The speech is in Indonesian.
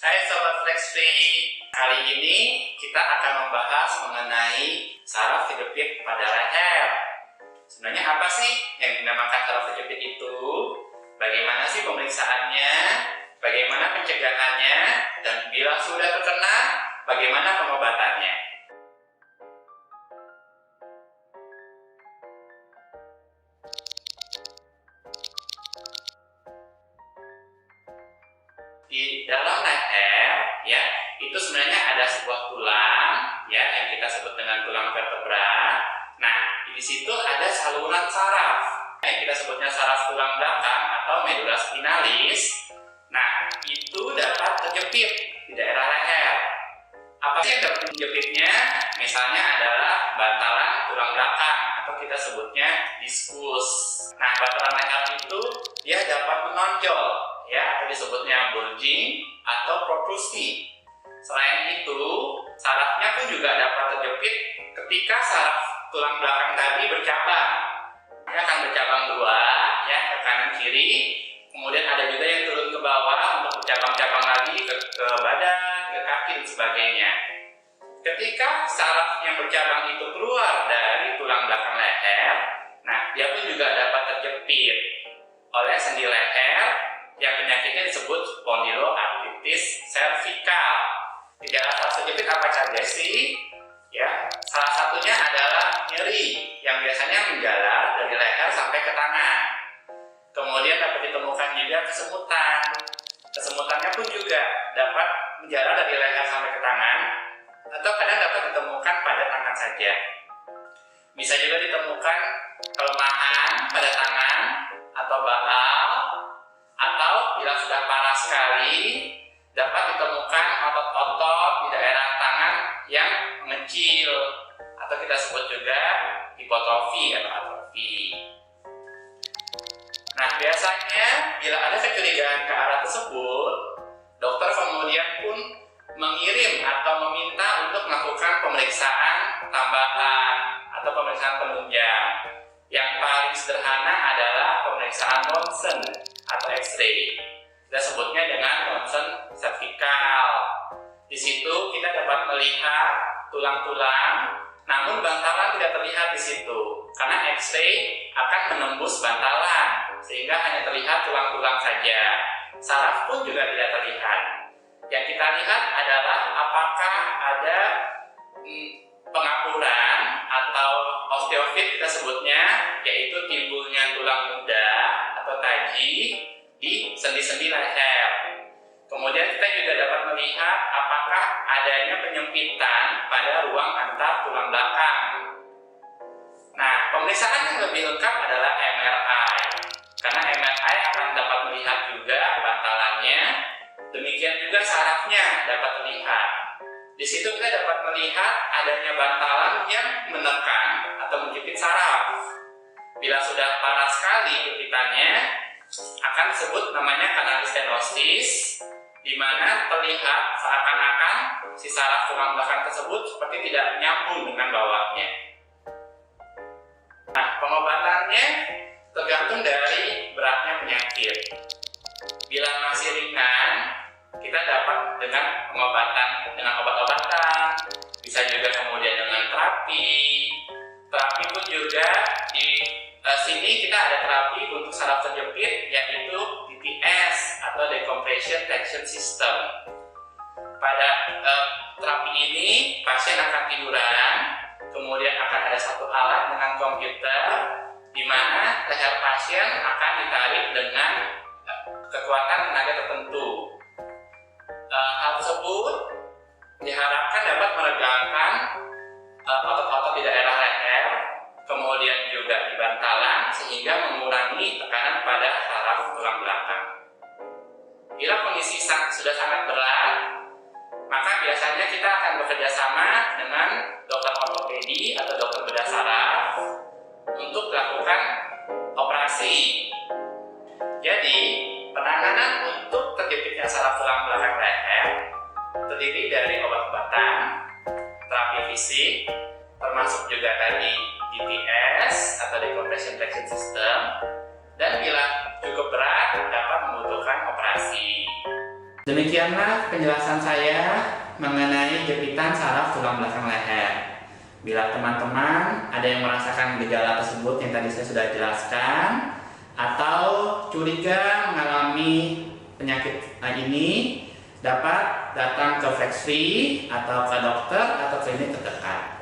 Hai Sobat Flexfree, kali ini kita akan membahas mengenai saraf kejepit pada leher. Sebenarnya apa sih yang dinamakan saraf kejepit itu? Bagaimana sih pemeriksaannya? Bagaimana pencegahannya? Dan bila sudah terkena, bagaimana pengobatannya? Di dalam leher, ya, itu sebenarnya ada sebuah tulang, ya, yang kita sebut dengan tulang vertebra. Nah, di situ ada saluran saraf, yang kita sebutnya saraf tulang belakang atau medula spinalis. Nah, itu dapat terjepit di daerah leher. Apa sih yang dapat terjepitnya? Misalnya adalah bantalan tulang belakang atau kita sebutnya diskus. Nah, bantalan leher itu dia dapat menonjol, ya, atau disebutnya bulging atau protrusi. Selain itu, sarafnya pun juga dapat terjepit ketika saraf tulang belakang tadi bercabang. Dia akan bercabang dua, ya, ke kanan kiri. Kemudian ada juga yang turun ke bawah untuk bercabang-cabang lagi ke badan, ke kaki dan sebagainya. Ketika saraf yang bercabang itu keluar dari tulang belakang leher, nah, dia pun juga dapat terjepit oleh sendi leher yang penyakitnya disebut spondyloartritis cervical. Gejala saraf terjepit apa saja sih? Ya, salah satunya adalah nyeri yang biasanya menjalar dari leher sampai ke tangan. Kemudian dapat ditemukan juga kesemutan. Kesemutannya pun juga dapat menjalar dari leher sampai ke tangan, atau kadang dapat ditemukan pada tangan saja. Bisa juga ditemukan kelemahan pada tangan atau baal, atau bila sudah parah sekali dapat ditemukan otot-otot di daerah tangan yang mengecil, atau kita sebut juga hipotrofi atau atrofi. Nah, biasanya bila ada kecurigaan ke arah tersebut, dokter kemudian pun mengirim atau meminta untuk melakukan pemeriksaan tambahan atau pemeriksaan penunjang. Yang paling sederhana adalah pemeriksaan ronsen atau X-ray. Kita sebutnya dengan ronsen cervical. Di situ kita dapat melihat tulang-tulang, namun bantalan tidak terlihat di situ karena X-ray akan menembus bantalan sehingga hanya terlihat tulang-tulang saja. Saraf pun juga tidak terlihat. Yang kita lihat adalah apakah ada pengapuran atau osteofit kita sebutnya, yaitu timbulnya tulang muda atau taji di sendi-sendi leher. Kemudian kita juga dapat melihat apakah adanya penyempitan pada ruang antar tulang belakang. Nah, pemeriksaan yang lebih lengkap adalah MRI, karena MRI akan dapat melihat juga bantalannya. Demikian juga sarafnya dapat terlihat. Di situ kita dapat melihat adanya bantalan yang menekan atau menjepit saraf. Bila sudah parah sekali jepitannya, akan disebut namanya kanal stenosis, di mana terlihat seakan-akan si saraf tulang belakang tersebut seperti tidak nyambung dengan bawahnya. Nah, pengobatannya tergantung dari beratnya penyakit. Bila masih ringan, kita dapat dengan pengobatan dengan obat-obatan, bisa juga kemudian dengan terapi. Terapi pun juga di sini kita ada terapi untuk saraf terjepit, yaitu DTS atau Decompression Tension System. Pada terapi ini pasien akan tiduran, kemudian akan ada satu alat dengan komputer di mana leher pasien akan ditarik dengan kekuatan tenaga tertentu. Hal tersebut diharapkan dapat meregangkan otot-otot di daerah leher, kemudian juga di bantalan, sehingga mengurangi tekanan pada saraf tulang belakang. Bila kondisi sudah sangat berat, maka biasanya kita akan bekerja sama dengan dokter ortopedi atau dokter bedah saraf untuk melakukan operasi. Jadi, penanganan untuk terjepitnya saraf tulang belakang leher terdiri dari obat-obatan, terapi fisik, termasuk juga tadi DTS atau Decompression Tension System, dan bila cukup berat dapat membutuhkan operasi. Demikianlah penjelasan saya mengenai jepitan saraf tulang belakang leher. Bila teman-teman ada yang merasakan gejala tersebut yang tadi saya sudah jelaskan, atau curiga mengalami penyakit ini, dapat datang ke Flexfree atau ke dokter atau klinik terdekat.